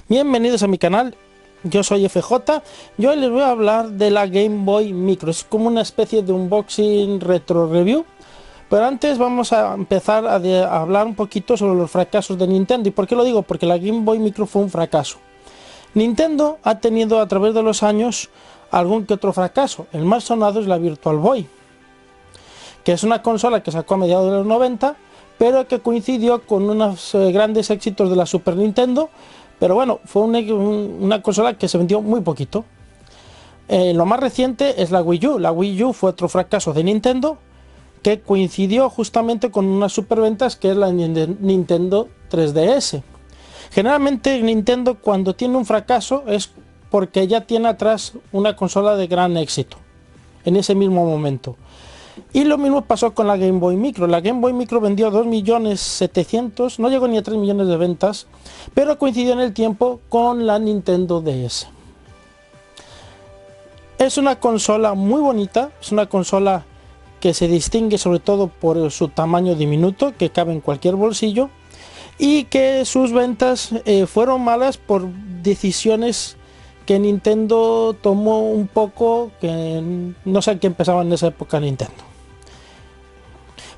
Bienvenidos a mi canal, yo soy FJ y hoy les voy a hablar de la Game Boy Micro. Es como una especie de unboxing retro review. Pero antes vamos a empezar a hablar un poquito sobre los fracasos de Nintendo. ¿Y por qué lo digo? Porque la Game Boy Micro fue un fracaso. Nintendo ha tenido a través de los años algún que otro fracaso. El más sonado es la Virtual Boy, que es una consola que sacó a mediados de los 90, pero que coincidió con unos grandes éxitos de la Super Nintendo. Pero bueno, fue una consola que se vendió muy poquito. Lo más reciente es la Wii U. La Wii U fue otro fracaso de Nintendo, que coincidió justamente con unas superventas, que es la Nintendo 3DS. Generalmente Nintendo, cuando tiene un fracaso, es porque ya tiene atrás una consola de gran éxito en ese mismo momento. Y lo mismo pasó con la Game Boy Micro. La Game Boy Micro vendió 2.700.000, no llegó ni a 3 millones de ventas, pero coincidió en el tiempo con la Nintendo DS. Es una consola muy bonita, es una consola que se distingue sobre todo por su tamaño diminuto, que cabe en cualquier bolsillo, y que sus ventas fueron malas por decisiones que Nintendo tomó un poco, que no sé qué empezaba en esa época Nintendo.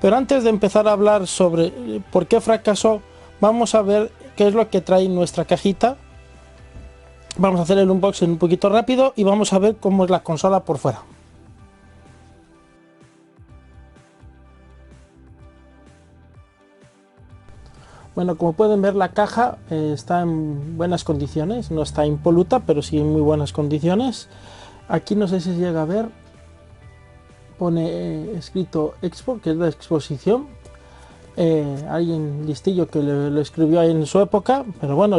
Pero antes de empezar a hablar sobre por qué fracasó, vamos a ver qué es lo que trae nuestra cajita. Vamos a hacer el unboxing un poquito rápido y vamos a ver cómo es la consola por fuera. Bueno, como pueden ver, la caja está en buenas condiciones, no está impoluta, pero sí en muy buenas condiciones. Aquí no sé si se llega a ver, pone escrito Expo, que es la exposición. Alguien listillo que lo escribió ahí en su época, pero bueno,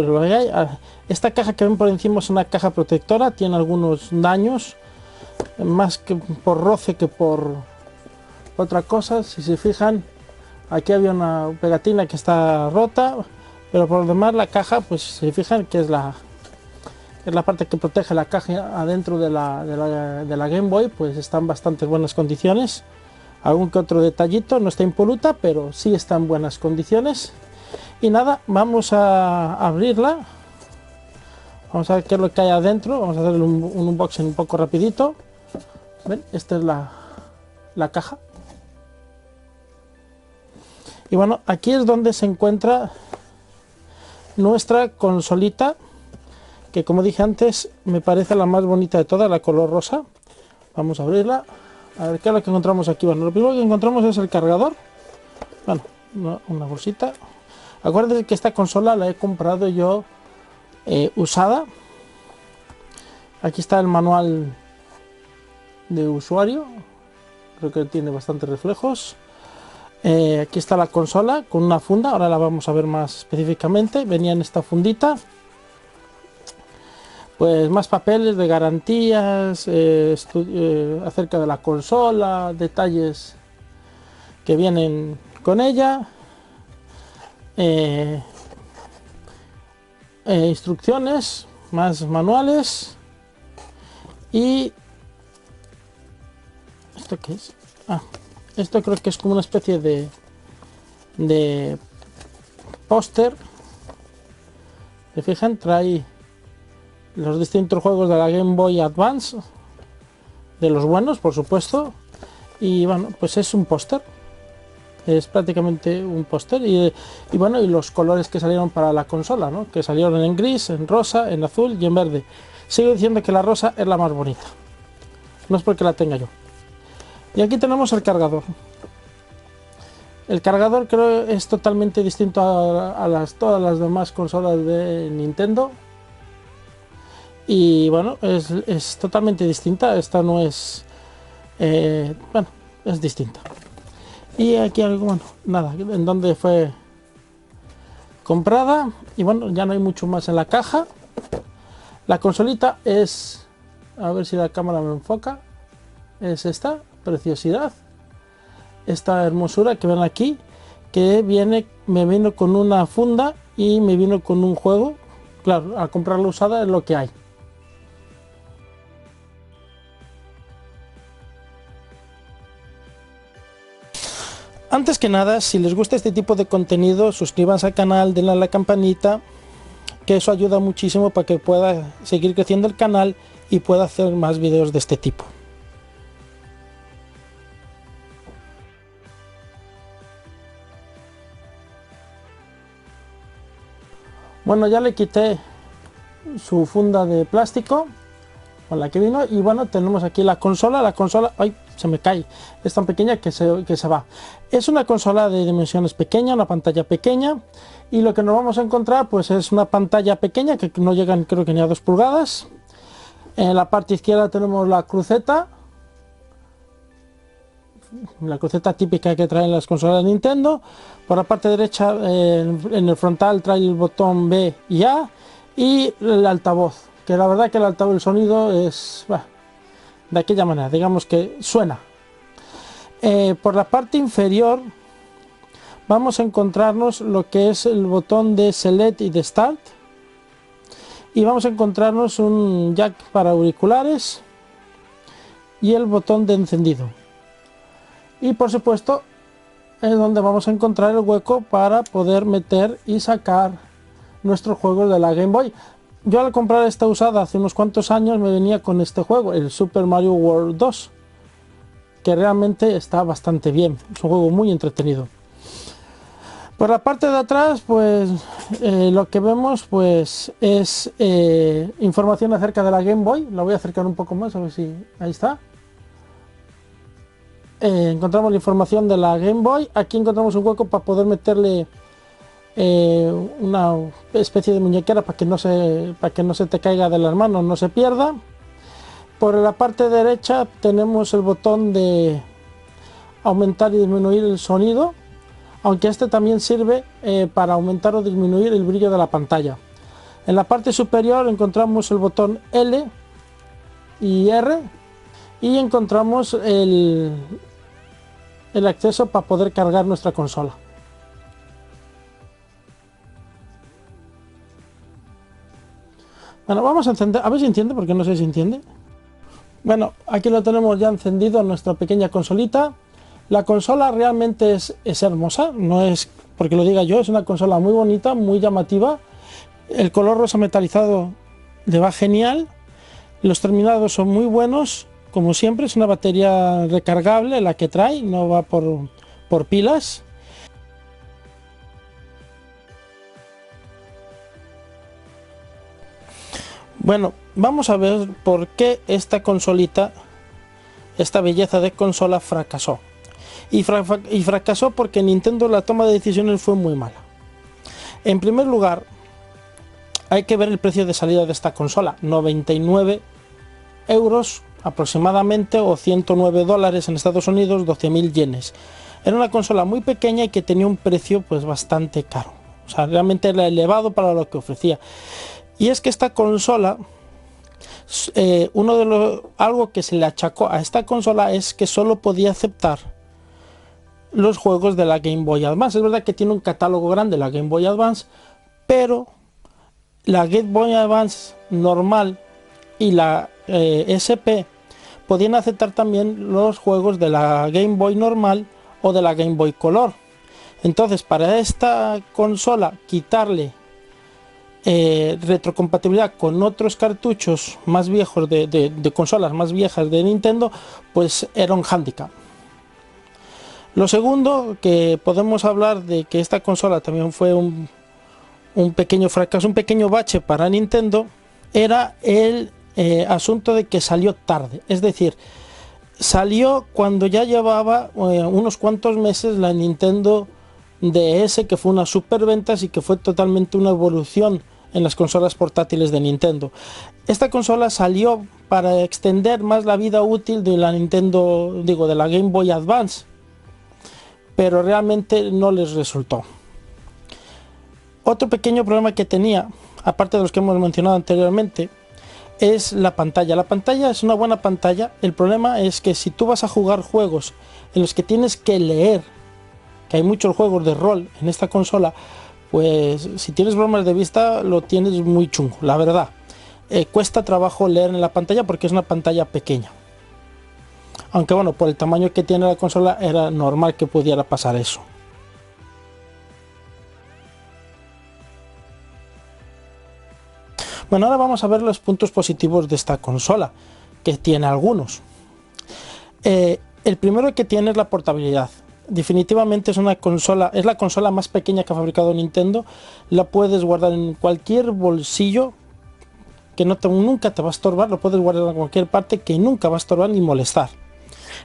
esta caja que ven por encima es una caja protectora, tiene algunos daños, más que por roce que por otra cosa. Si se fijan, aquí había una pegatina que está rota, pero por lo demás la caja, pues se fijan que es la parte que protege la caja adentro de la Game Boy, pues está en bastante buenas condiciones. Algún que otro detallito, no está impoluta, pero sí está en buenas condiciones. Y nada, vamos a abrirla. Vamos a ver qué es lo que hay adentro. Vamos a hacer un unboxing un poco rapidito. ¿Ven? Esta es la caja. Y bueno, aquí es donde se encuentra nuestra consolita, que como dije antes, me parece la más bonita de todas, la color rosa. Vamos a abrirla. A ver qué es lo que encontramos aquí. Bueno, lo primero que encontramos es el cargador. Bueno, una bolsita. Acuérdense que esta consola la he comprado yo usada. Aquí está el manual de usuario. Creo que tiene bastantes reflejos. Aquí está la consola con una funda. Ahora la vamos a ver más específicamente. Venía en esta fundita. Pues más papeles de garantías, acerca de la consola, detalles que vienen con ella, instrucciones, más manuales. Y ¿esto qué es? Esto creo que es como una especie de póster. ¿Se fijan? Trae los distintos juegos de la Game Boy Advance, de los buenos, por supuesto. Y bueno, pues es un póster, es prácticamente un póster. Y bueno, y los colores que salieron para la consola, ¿no? Que salieron en gris, en rosa, en azul y en verde. Sigo diciendo que la rosa es la más bonita, no es porque la tenga yo. Y aquí tenemos el cargador. El cargador creo es totalmente distinto a todas las demás consolas de Nintendo. Y bueno, es totalmente distinta. Esta no es... bueno, es distinta. Y aquí algo, bueno, nada, en donde fue comprada. Y bueno, ya no hay mucho más en la caja. La consolita es... A ver si la cámara me enfoca. Es esta preciosidad. Esta hermosura que ven aquí. Que me vino con una funda y me vino con un juego. Claro, al comprarla usada es lo que hay. Antes que nada, si les gusta este tipo de contenido, suscríbanse al canal, denle a la campanita que eso ayuda muchísimo para que pueda seguir creciendo el canal y pueda hacer más vídeos de este tipo. Bueno, ya le quité su funda de plástico con la que vino, y bueno, tenemos aquí la consola. ¡Ay! Se me cae, es tan pequeña que se va. Es una consola de dimensiones pequeñas, una pantalla pequeña, y lo que nos vamos a encontrar pues es una pantalla pequeña que no llegan, creo que ni a 2 pulgadas. En la parte izquierda tenemos la cruceta típica que traen las consolas de Nintendo. Por la parte derecha, en el frontal, trae el botón B y A, y el altavoz, que la verdad que el altavoz, el sonido es de aquella manera, digamos que suena. Por la parte inferior vamos a encontrarnos lo que es el botón de Select y de Start, y vamos a encontrarnos un jack para auriculares y el botón de encendido. Y por supuesto es donde vamos a encontrar el hueco para poder meter y sacar nuestros juegos de la Game Boy. Yo al comprar esta usada hace unos cuantos años me venía con este juego, el Super Mario World 2, que realmente está bastante bien, es un juego muy entretenido. Por la parte de atrás pues lo que vemos pues es información acerca de la Game Boy. La voy a acercar un poco más, a ver si ahí está. Encontramos la información de la Game Boy. Aquí encontramos un hueco para poder meterle una especie de muñequera para que no se te caiga de las manos, no se pierda. Por la parte derecha tenemos el botón de aumentar y disminuir el sonido, aunque este también sirve para aumentar o disminuir el brillo de la pantalla. En la parte superior encontramos el botón L y R, y encontramos el acceso para poder cargar nuestra consola. Bueno, vamos a encender, a ver si entiende, porque no sé si entiende. Bueno, aquí lo tenemos ya encendido, nuestra pequeña consolita. La consola realmente es hermosa, no es porque lo diga yo, es una consola muy bonita, muy llamativa. El color rosa metalizado le va genial, los terminados son muy buenos. Como siempre, es una batería recargable la que trae, no va por pilas. Bueno, vamos a ver por qué esta consolita, esta belleza de consola, fracasó. Y fracasó porque Nintendo, la toma de decisiones fue muy mala. En primer lugar, hay que ver el precio de salida de esta consola, 99 euros aproximadamente, o 109 dólares en Estados Unidos, 12.000 yenes. Era una consola muy pequeña y que tenía un precio pues bastante caro, o sea, realmente era elevado para lo que ofrecía. Y es que esta consola, algo que se le achacó a esta consola es que solo podía aceptar los juegos de la Game Boy Advance. Es verdad que tiene un catálogo grande la Game Boy Advance, pero la Game Boy Advance normal y la SP podían aceptar también los juegos de la Game Boy normal o de la Game Boy Color. Entonces, para esta consola quitarle retrocompatibilidad con otros cartuchos más viejos de consolas más viejas de Nintendo, pues era un hándicap. Lo segundo, que podemos hablar de que esta consola también fue un pequeño fracaso, un pequeño bache para Nintendo, era el asunto de que salió tarde. Es decir, salió cuando ya llevaba unos cuantos meses la Nintendo DS, que fue una superventas y que fue totalmente una evolución en las consolas portátiles de Nintendo. Esta consola salió para extender más la vida útil de la Nintendo, de la Game Boy Advance, pero realmente no les resultó. Otro pequeño problema que tenía, aparte de los que hemos mencionado anteriormente, es la pantalla. La pantalla es una buena pantalla. El problema es que si tú vas a jugar juegos en los que tienes que leer, que hay muchos juegos de rol en esta consola, pues si tienes problemas de vista lo tienes muy chungo, la verdad. Cuesta trabajo leer en la pantalla porque es una pantalla pequeña. Aunque bueno, por el tamaño que tiene la consola era normal que pudiera pasar eso. Bueno, ahora vamos a ver los puntos positivos de esta consola, que tiene algunos. El primero que tiene es la portabilidad. Definitivamente es una consola, es la consola más pequeña que ha fabricado Nintendo. La puedes guardar en cualquier bolsillo, que nunca te va a estorbar. Lo puedes guardar en cualquier parte, que nunca va a estorbar ni molestar.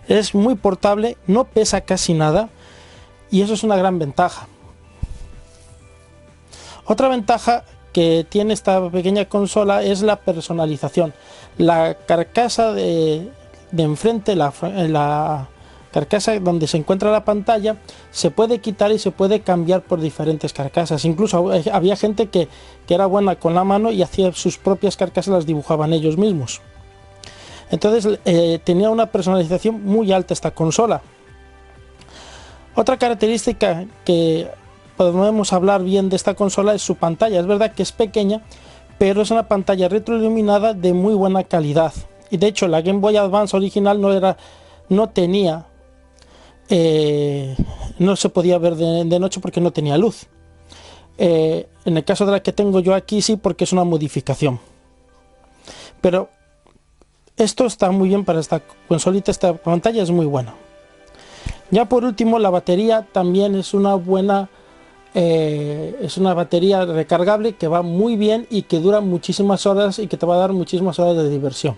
Es muy portable, no pesa casi nada, y eso es una gran ventaja. Otra ventaja que tiene esta pequeña consola es la personalización. La carcasa de enfrente, la carcasa donde se encuentra la pantalla, se puede quitar y se puede cambiar por diferentes carcasas. Incluso había gente que era buena con la mano y hacía sus propias carcasas, las dibujaban ellos mismos. Entonces tenía una personalización muy alta esta consola. Otra característica que podemos hablar bien de esta consola es su pantalla. Es verdad que es pequeña, pero es una pantalla retroiluminada de muy buena calidad. Y de hecho la Game Boy Advance original no se podía ver de noche porque no tenía luz. En el caso de la que tengo yo aquí sí, porque es una modificación. Pero esto está muy bien para esta consolita. Esta pantalla es muy buena. Ya por último, la batería también es una buena, es una batería recargable que va muy bien y que dura muchísimas horas y que te va a dar muchísimas horas de diversión.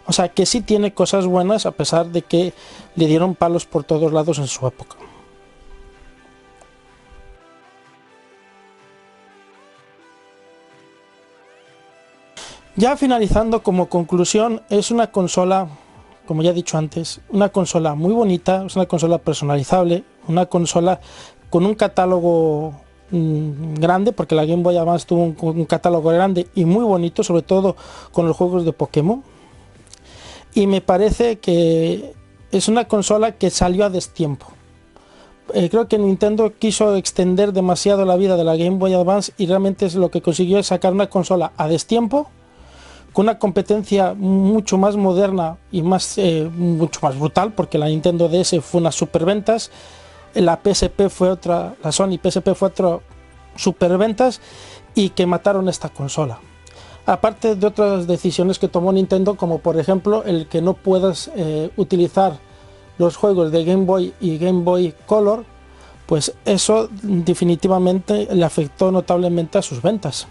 O sea que sí tiene cosas buenas, a pesar de que le dieron palos por todos lados en su época. Ya finalizando, como conclusión, es una consola, como ya he dicho antes, una consola muy bonita, es una consola personalizable, una consola con un catálogo grande, porque la Game Boy Advance tuvo un catálogo grande y muy bonito, sobre todo con los juegos de Pokémon. Y me parece que es una consola que salió a destiempo. Creo que Nintendo quiso extender demasiado la vida de la Game Boy Advance y realmente es lo que consiguió, es sacar una consola a destiempo, con una competencia mucho más moderna y mucho más brutal, porque la Nintendo DS fue unas superventas, la PSP fue otra, la Sony PSP fue otra superventas, y que mataron esta consola. Aparte de otras decisiones que tomó Nintendo, como por ejemplo el que no puedas utilizar los juegos de Game Boy y Game Boy Color, pues eso definitivamente le afectó notablemente a sus ventas.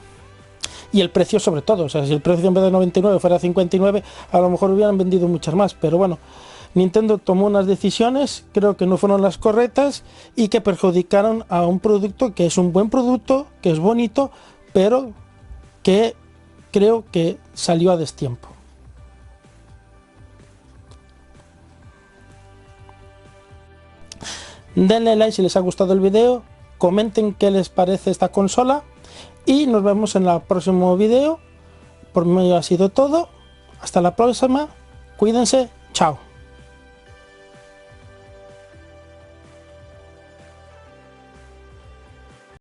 Y el precio sobre todo, o sea, si el precio en vez de 99 fuera 59, a lo mejor hubieran vendido muchas más, pero bueno, Nintendo tomó unas decisiones, creo que no fueron las correctas y que perjudicaron a un producto que es un buen producto, que es bonito, pero que creo que salió a destiempo. Denle like si les ha gustado el video, comenten qué les parece esta consola y nos vemos en el próximo video. Por mí ha sido todo, hasta la próxima, cuídense, chao.